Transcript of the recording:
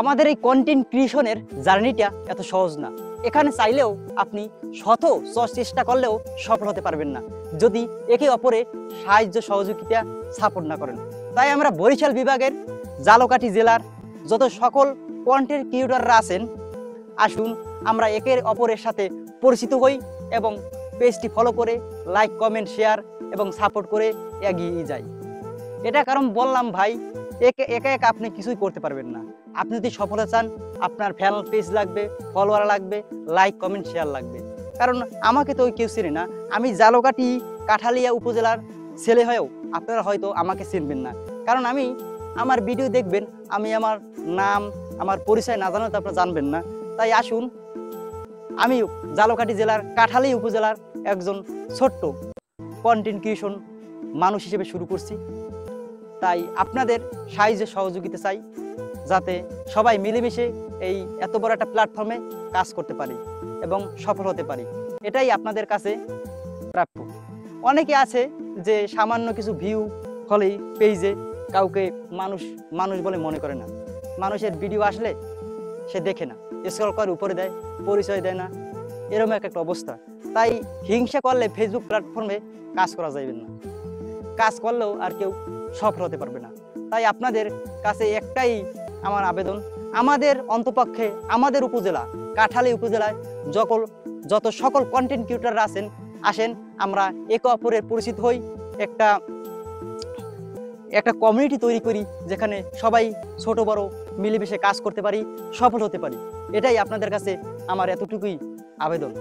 আমাদের এই কন্টেন্ট ক্রিয়েশনের জার্নিটা এত সহজ না। এখানে চাইলেও আপনি শত চেষ্টা করলেও সফল হতে পারবেন না যদি একে অপরে সাহায্য সহযোগিতা সাপোর্ট না করেন। তাই আমরা বরিশাল বিভাগের ঝালকাঠি জেলার যত সকল কন্টেন্ট ক্রিয়েটররা আছেন, আসুন আমরা একে অপরের সাথে পরিচিত হই এবং পেজটি ফলো করে লাইক, কমেন্ট, শেয়ার এবং সাপোর্ট করে এগিয়ে যাই। এটা কারণ বললাম ভাই, একা একা আপনি কিছুই করতে পারবেন না। আপনি যদি সফল হতে চান, আপনার ফ্যান পেজ লাগবে, ফলোয়ার লাগবে, লাইক, কমেন্ট, শেয়ার লাগবে। কারণ আমাকে তো কেউ চেনে না। আমি ঝালকাঠি কাঠালিয়া উপজেলার ছেলে হয়েও আপনারা হয়তো আমাকে চিনবেন না। কারণ আমি আমার ভিডিও দেখবেন, আমি আমার নাম, আমার পরিচয় না জানালে তো আপনারা জানবেন না। তাই আসুন, আমি ঝালকাঠি জেলার কাঠালিয়া উপজেলার একজন ছোট্ট কন্টেন্ট ক্রিয়েশন মানুষ হিসেবে শুরু করছি। তাই আপনাদের সাহায্য সহযোগিতা চাই, যাতে সবাই মিলেমিশে এই এত বড় একটা প্ল্যাটফর্মে কাজ করতে পারি এবং সফল হতে পারি। এটাই আপনাদের কাছে প্রাপ্য। অনেকে আছে যে সামান্য কিছু ভিউ হলেই পেজে কাউকে মানুষ বলে মনে করে না। মানুষের ভিডিও আসলে সে দেখে না, স্ক্রল করে উপরে দেয়, পরিচয় দেয় না, এরকম একটা অবস্থা। তাই হিংসা করলে ফেসবুক প্ল্যাটফর্মে কাজ করা যাবে না। কাজ করলেও আর কেউ সফল হতে পারবে না। তাই আপনাদের কাছে একটাই আমার আবেদন, আমাদের অন্তপক্ষে আমাদের উপজেলা কাঠালিয়া উপজেলায় যত সকল কন্টেন্ট ক্রিয়েটররা আসেন, আমরা একে অপরের পরিচিত হই, একটা কমিউনিটি তৈরি করি, যেখানে সবাই ছোট বড় মিলেমিশে কাজ করতে পারি, সফল হতে পারি। এটাই আপনাদের কাছে আমার এতটুকুই আবেদন।